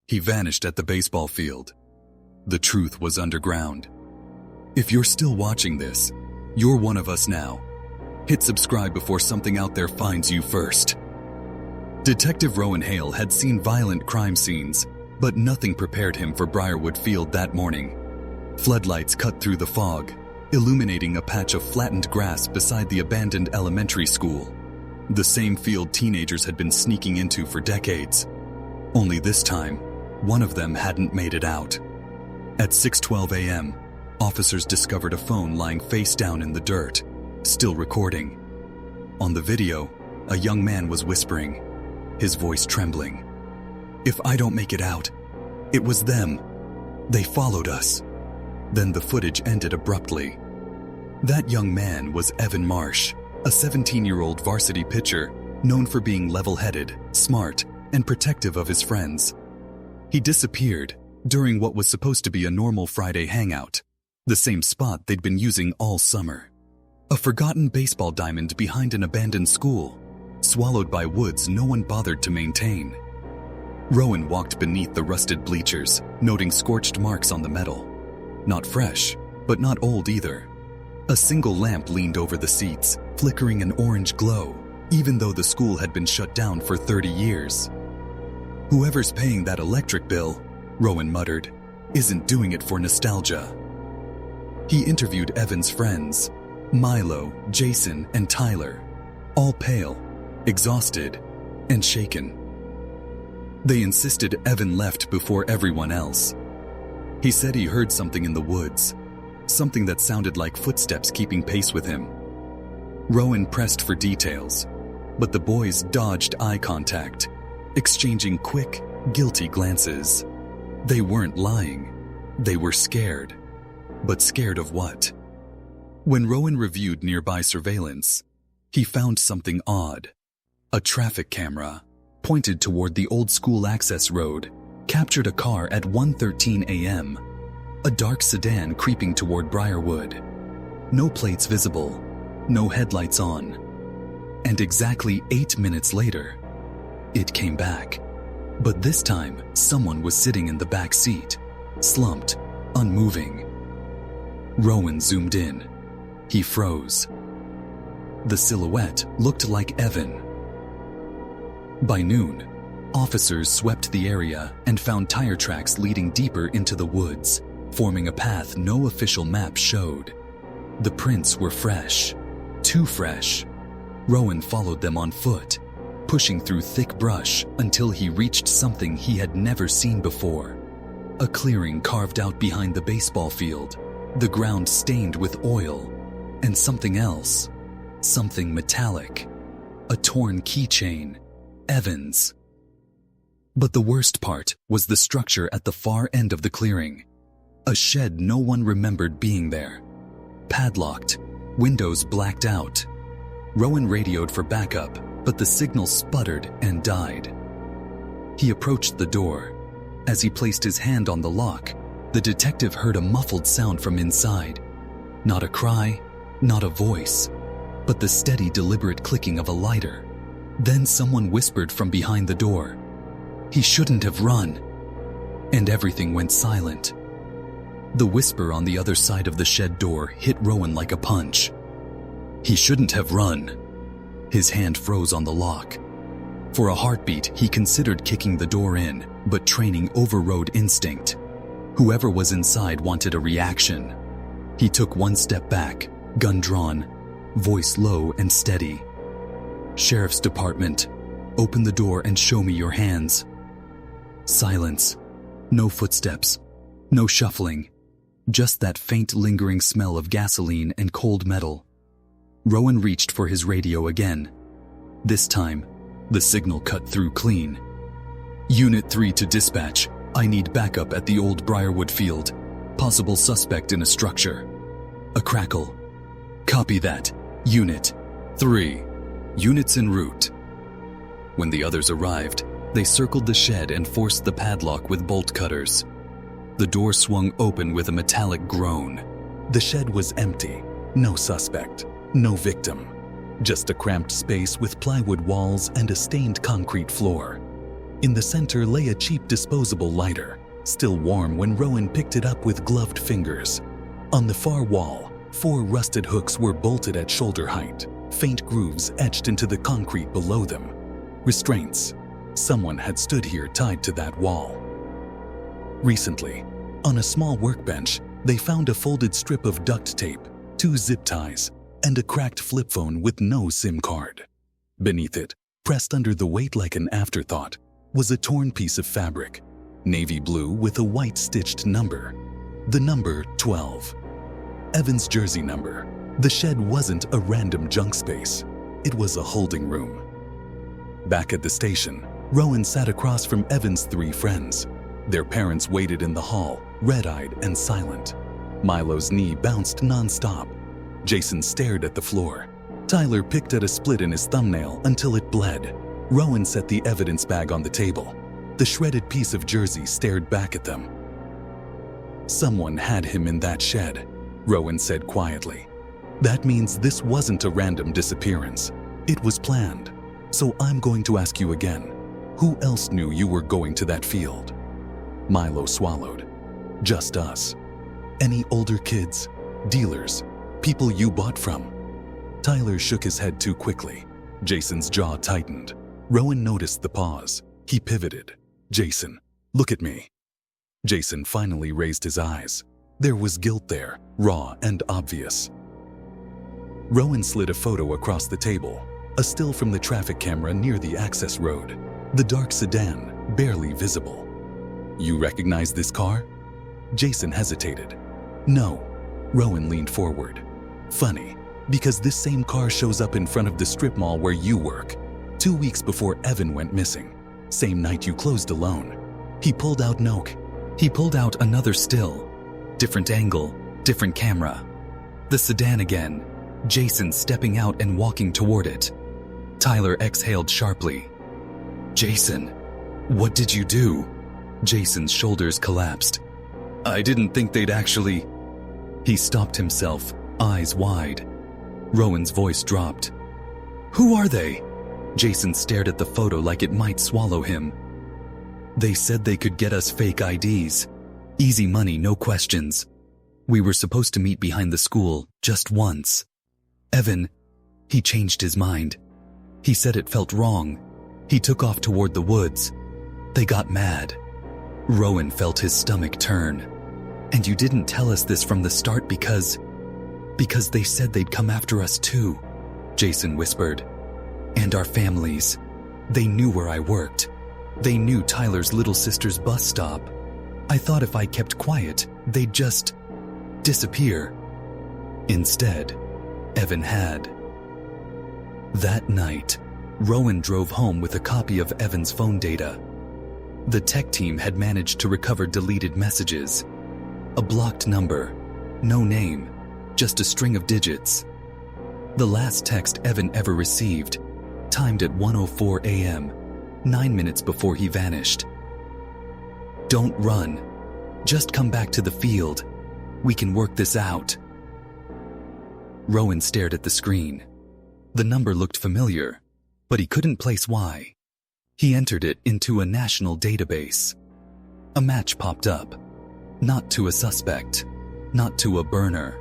He vanished at the baseball field. The truth was underground. If you're still watching this, you're one of us now. Hit subscribe before something out there finds you first. Detective Rowan Hale had seen violent crime scenes, but nothing prepared him for Briarwood Field that morning. Floodlights cut through the fog, illuminating a patch of flattened grass beside the abandoned elementary school. The same field teenagers had been sneaking into for decades. Only this time, one of them hadn't made it out. At 6:12 a.m., officers discovered a phone lying face down in the dirt, still recording. On the video, a young man was whispering, his voice trembling. "If I don't make it out, it was them. They followed us." Then the footage ended abruptly. That young man was Evan Marsh, a 17-year-old varsity pitcher known for being level-headed, smart, and protective of his friends. He disappeared during what was supposed to be a normal Friday hangout, the same spot they'd been using all summer. A forgotten baseball diamond behind an abandoned school, swallowed by woods no one bothered to maintain. Rowan walked beneath the rusted bleachers, noting scorched marks on the metal. Not fresh, but not old either. A single lamp leaned over the seats, flickering an orange glow, even though the school had been shut down for 30 years. "Whoever's paying that electric bill," Rowan muttered, "isn't doing it for nostalgia." He interviewed Evan's friends, Milo, Jason, and Tyler, all pale, exhausted, and shaken. They insisted Evan left before everyone else. He said he heard something in the woods, something that sounded like footsteps keeping pace with him. Rowan pressed for details, but the boys dodged eye contact, exchanging quick, guilty glances. They weren't lying. They were scared. But scared of what? When Rowan reviewed nearby surveillance, he found something odd. A traffic camera, pointed toward the old school access road, captured a car at 1:13 a.m., a dark sedan creeping toward Briarwood. No plates visible, no headlights on. And exactly 8 minutes later, it came back. But this time, someone was sitting in the back seat, slumped, unmoving. Rowan zoomed in. He froze. The silhouette looked like Evan. By noon, officers swept the area and found tire tracks leading deeper into the woods, forming a path no official map showed. The prints were fresh, too fresh. Rowan followed them on foot, pushing through thick brush until he reached something he had never seen before. A clearing carved out behind the baseball field, the ground stained with oil, and something else, something metallic, a torn keychain, Evan's. But the worst part was the structure at the far end of the clearing. A shed no one remembered being there. Padlocked, windows blacked out. Rowan radioed for backup, but the signal sputtered and died. He approached the door. As he placed his hand on the lock, the detective heard a muffled sound from inside. Not a cry, not a voice, but the steady, deliberate clicking of a lighter. Then someone whispered from behind the door, "He shouldn't have run." And everything went silent. The whisper on the other side of the shed door hit Rowan like a punch. "He shouldn't have run." His hand froze on the lock. For a heartbeat, he considered kicking the door in, but training overrode instinct. Whoever was inside wanted a reaction. He took one step back, gun drawn, voice low and steady. "Sheriff's Department, open the door and show me your hands." Silence. No footsteps. No shuffling. Just that faint lingering smell of gasoline and cold metal. Rowan reached for his radio again. This time, the signal cut through clean. "Unit 3 to dispatch. I need backup at the old Briarwood field. Possible suspect in a structure." A crackle. "Copy that. Unit 3. Units en route." When the others arrived, they circled the shed and forced the padlock with bolt cutters. The door swung open with a metallic groan. The shed was empty. No suspect. No victim. Just a cramped space with plywood walls and a stained concrete floor. In the center lay a cheap disposable lighter, still warm when Rowan picked it up with gloved fingers. On the far wall, 4 rusted hooks were bolted at shoulder height, faint grooves etched into the concrete below them. Restraints. Someone had stood here tied to that wall. Recently, on a small workbench, they found a folded strip of duct tape, 2 zip ties, and a cracked flip phone with no SIM card. Beneath it, pressed under the weight like an afterthought, was a torn piece of fabric, navy blue with a white stitched number. The number 12. Evan's jersey number. The shed wasn't a random junk space. It was a holding room. Back at the station, Rowan sat across from Evan's 3 friends. Their parents waited in the hall, red-eyed and silent. Milo's knee bounced non-stop. Jason stared at the floor. Tyler picked at a split in his thumbnail until it bled. Rowan set the evidence bag on the table. The shredded piece of jersey stared back at them. Someone had him in that shed, Rowan said quietly. That means this wasn't a random disappearance. It was planned. So I'm going to ask you again. Who else knew you were going to that field? Milo swallowed. Just us. Any older kids? Dealers? People you bought from? Tyler shook his head too quickly. Jason's jaw tightened. Rowan noticed the pause. He pivoted. Jason, look at me. Jason finally raised his eyes. There was guilt there, raw and obvious. Rowan slid a photo across the table, a still from the traffic camera near the access road. The dark sedan, barely visible. You recognize this car? Jason hesitated. No. Rowan leaned forward. Funny, because this same car shows up in front of the strip mall where you work, 2 weeks before Evan went missing. Same night you closed alone. He pulled out He pulled out another still. Different angle, different camera. The sedan again. Jason stepping out and walking toward it. Tyler exhaled sharply. Jason, what did you do? Jason's shoulders collapsed. I didn't think they'd actually... He stopped himself, eyes wide. Rowan's voice dropped. Who are they? Jason stared at the photo like it might swallow him. They said they could get us fake IDs. Easy money, no questions. We were supposed to meet behind the school, just once. Evan, he changed his mind. He said it felt wrong. He took off toward the woods. They got mad. Rowan felt his stomach turn. And you didn't tell us this from the start because they said they'd come after us too, Jason whispered. And our families. They knew where I worked. They knew Tyler's little sister's bus stop. I thought if I kept quiet, they'd just disappear. Instead, Evan had. That night, Rowan drove home with a copy of Evan's phone data. The tech team had managed to recover deleted messages. A blocked number, no name, just a string of digits. The last text Evan ever received, timed at 1:04 a.m., 9 minutes before he vanished. Don't run. Just come back to the field. We can work this out. Rowan stared at the screen. The number looked familiar, but he couldn't place why. He entered it into a national database. A match popped up. Not to a suspect, not to a burner,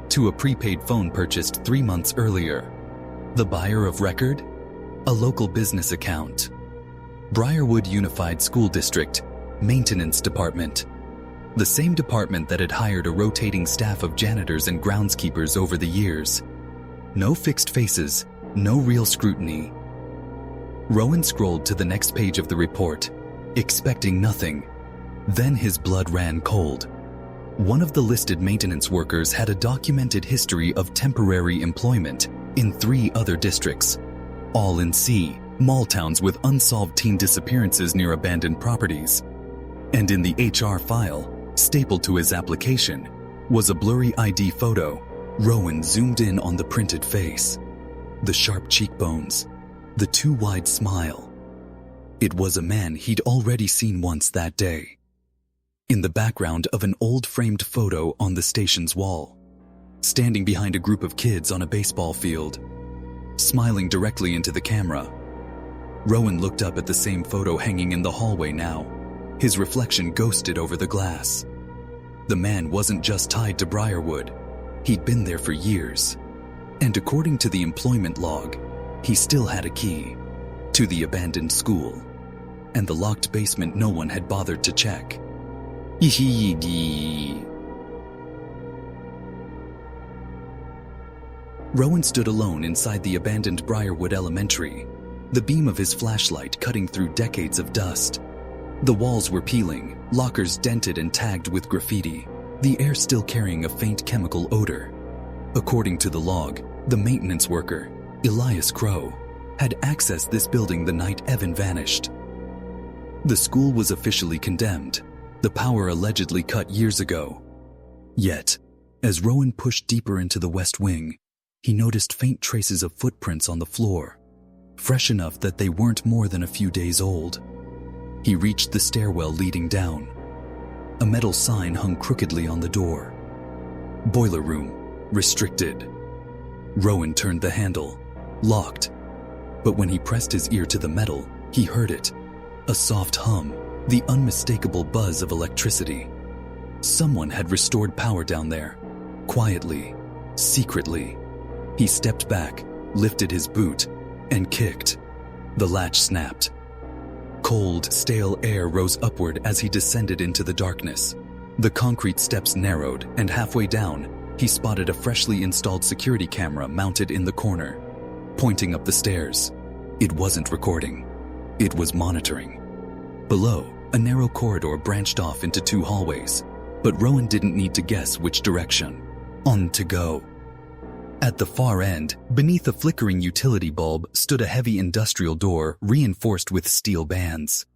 to a prepaid phone purchased 3 months earlier. The buyer of record? A local business account. Briarwood Unified School District, Maintenance Department. The same department that had hired a rotating staff of janitors and groundskeepers over the years. No fixed faces, no real scrutiny. Rowan scrolled to the next page of the report, expecting nothing. Then his blood ran cold. One of the listed maintenance workers had a documented history of temporary employment in 3 other districts, all in C, mall towns with unsolved teen disappearances near abandoned properties. And in the HR file, stapled to his application, was a blurry ID photo. Rowan zoomed in on the printed face. The sharp cheekbones, the too wide smile. It was a man he'd already seen once that day. In the background of an old framed photo on the station's wall, standing behind a group of kids on a baseball field, smiling directly into the camera. Rowan looked up at the same photo hanging in the hallway now. His reflection ghosted over the glass. The man wasn't just tied to Briarwood. He'd been there for years. And according to the employment log, he still had a key to the abandoned school and the locked basement no one had bothered to check. Rowan stood alone inside the abandoned Briarwood Elementary, the beam of his flashlight cutting through decades of dust. The walls were peeling, lockers dented and tagged with graffiti, the air still carrying a faint chemical odor. According to the log, the maintenance worker, Elias Crow, had accessed this building the night Evan vanished. The school was officially condemned, the power allegedly cut years ago. Yet, as Rowan pushed deeper into the west wing, he noticed faint traces of footprints on the floor, fresh enough that they weren't more than a few days old. He reached the stairwell leading down. A metal sign hung crookedly on the door. Boiler room, restricted. Rowan turned the handle, locked. But when he pressed his ear to the metal, he heard it. A soft hum, the unmistakable buzz of electricity. Someone had restored power down there, quietly, secretly. He stepped back, lifted his boot, and kicked. The latch snapped. Cold, stale air rose upward as he descended into the darkness. The concrete steps narrowed, and halfway down, he spotted a freshly installed security camera mounted in the corner, pointing up the stairs. It wasn't recording. It was monitoring. Below, a narrow corridor branched off into two hallways, but Rowan didn't need to guess which direction. On to go. At the far end, beneath a flickering utility bulb, stood a heavy industrial door reinforced with steel bands,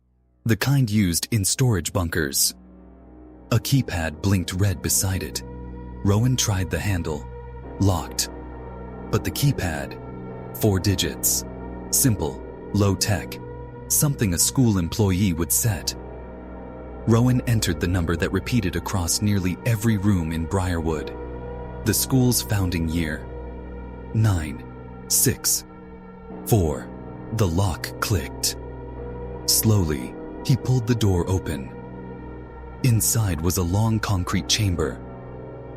the kind used in storage bunkers. A keypad blinked red beside it. Rowan tried the handle. Locked. But the keypad, 4 digits. Simple, low-tech, something a school employee would set. Rowan entered the number that repeated across nearly every room in Briarwood. The school's founding year. 9, 6, 4. The lock clicked. Slowly, he pulled the door open. Inside was a long concrete chamber.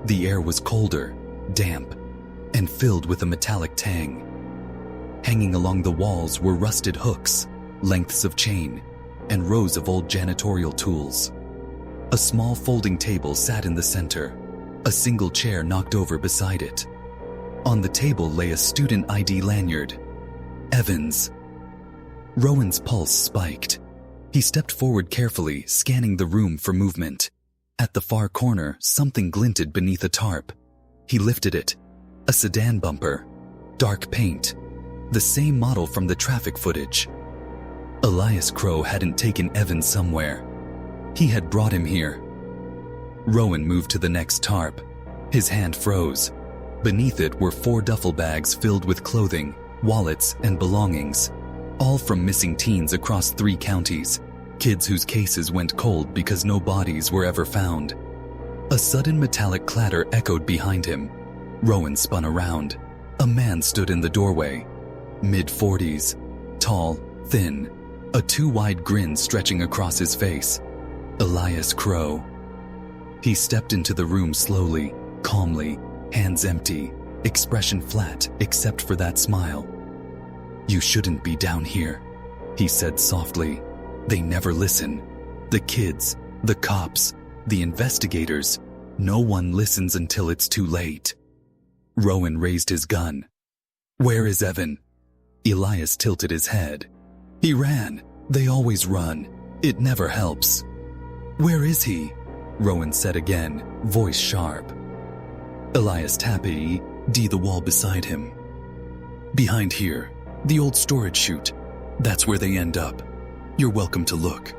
The air was colder, damp, and filled with a metallic tang. Hanging along the walls were rusted hooks, lengths of chain, and rows of old janitorial tools. A small folding table sat in the center, a single chair knocked over beside it. On the table lay a student ID lanyard. Evans. Rowan's pulse spiked. He stepped forward carefully, scanning the room for movement. At the far corner, something glinted beneath a tarp. He lifted it. A sedan bumper. Dark paint. The same model from the traffic footage. Elias Crow hadn't taken Evan somewhere. He had brought him here. Rowan moved to the next tarp. His hand froze. Beneath it were 4 duffel bags filled with clothing, wallets, and belongings, all from missing teens across 3 counties, kids whose cases went cold because no bodies were ever found. A sudden metallic clatter echoed behind him. Rowan spun around. A man stood in the doorway. Mid-40s, tall, thin, a too-wide grin stretching across his face. Elias Crow. He stepped into the room slowly, calmly, hands empty, expression flat except for that smile. "You shouldn't be down here," he said softly. "They never listen. The kids, the cops, the investigators, no one listens until it's too late." Rowan raised his gun. "Where is Evan?" Elias tilted his head. "He ran. They always run. It never helps." "Where is he?" Rowan said again, voice sharp. Elias tapped the wall beside him. "Behind here, the old storage chute. That's where they end up. You're welcome to look.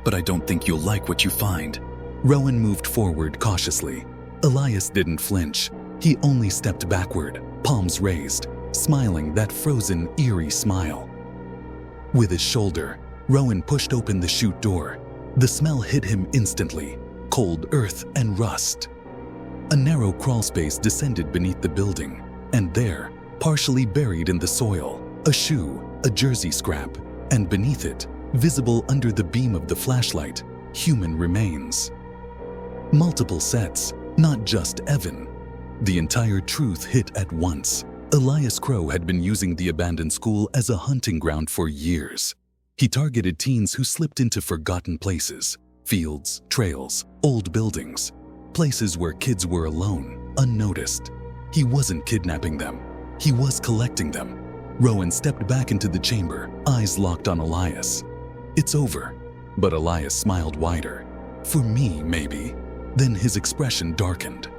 But I don't think you'll like what you find." Rowan moved forward cautiously. Elias didn't flinch. He only stepped backward, palms raised, smiling that frozen, eerie smile. With his shoulder, Rowan pushed open the chute door. The smell hit him instantly, cold earth and rust. A narrow crawlspace descended beneath the building, and there, partially buried in the soil, a shoe, a jersey scrap, and beneath it, visible under the beam of the flashlight, human remains. Multiple sets, not just Evan. The entire truth hit at once. Elias Crow had been using the abandoned school as a hunting ground for years. He targeted teens who slipped into forgotten places, fields, trails, old buildings, places where kids were alone, unnoticed. He wasn't kidnapping them. He was collecting them. Rowan stepped back into the chamber, eyes locked on Elias. "It's over." But Elias smiled wider. "For me, maybe." Then his expression darkened.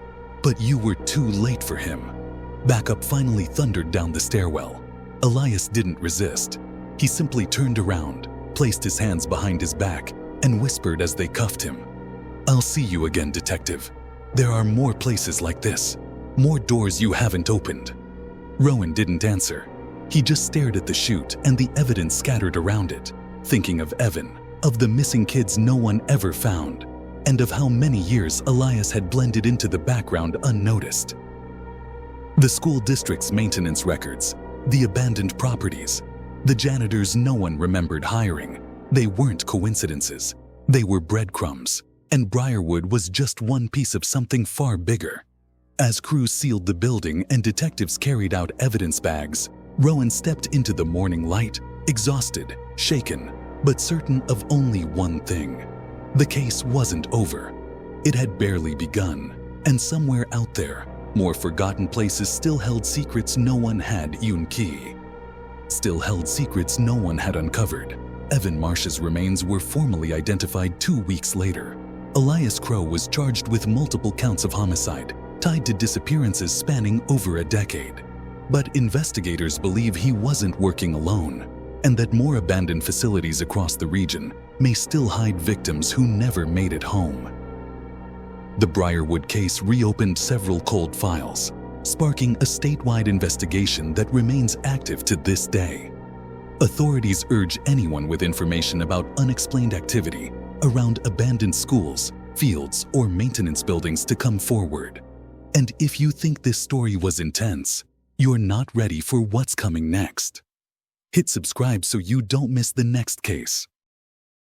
"But you were too late for him." Backup finally thundered down the stairwell. Elias didn't resist. He simply turned around, placed his hands behind his back, and whispered as they cuffed him, "I'll see you again, detective. There are more places like this, more doors you haven't opened." Rowan didn't answer. He just stared at the chute and the evidence scattered around it, thinking of Evan, of the missing kids no one ever found, and of how many years Elias had blended into the background unnoticed. The school district's maintenance records, the abandoned properties, the janitors no one remembered hiring, they weren't coincidences. They were breadcrumbs, and Briarwood was just one piece of something far bigger. As crews sealed the building and detectives carried out evidence bags, Rowan stepped into the morning light, exhausted, shaken, but certain of only one thing. The case wasn't over. It had barely begun, and somewhere out there, more forgotten places still held secrets no one had key. Still held secrets no one had uncovered. Evan Marsh's remains were formally identified 2 weeks later. Elias Crow was charged with multiple counts of homicide, tied to disappearances spanning over a decade. But investigators believe he wasn't working alone, and that more abandoned facilities across the region may still hide victims who never made it home. The Briarwood case reopened several cold files, sparking a statewide investigation that remains active to this day. Authorities urge anyone with information about unexplained activity around abandoned schools, fields, or maintenance buildings to come forward. And if you think this story was intense, you're not ready for what's coming next. Hit subscribe so you don't miss the next case.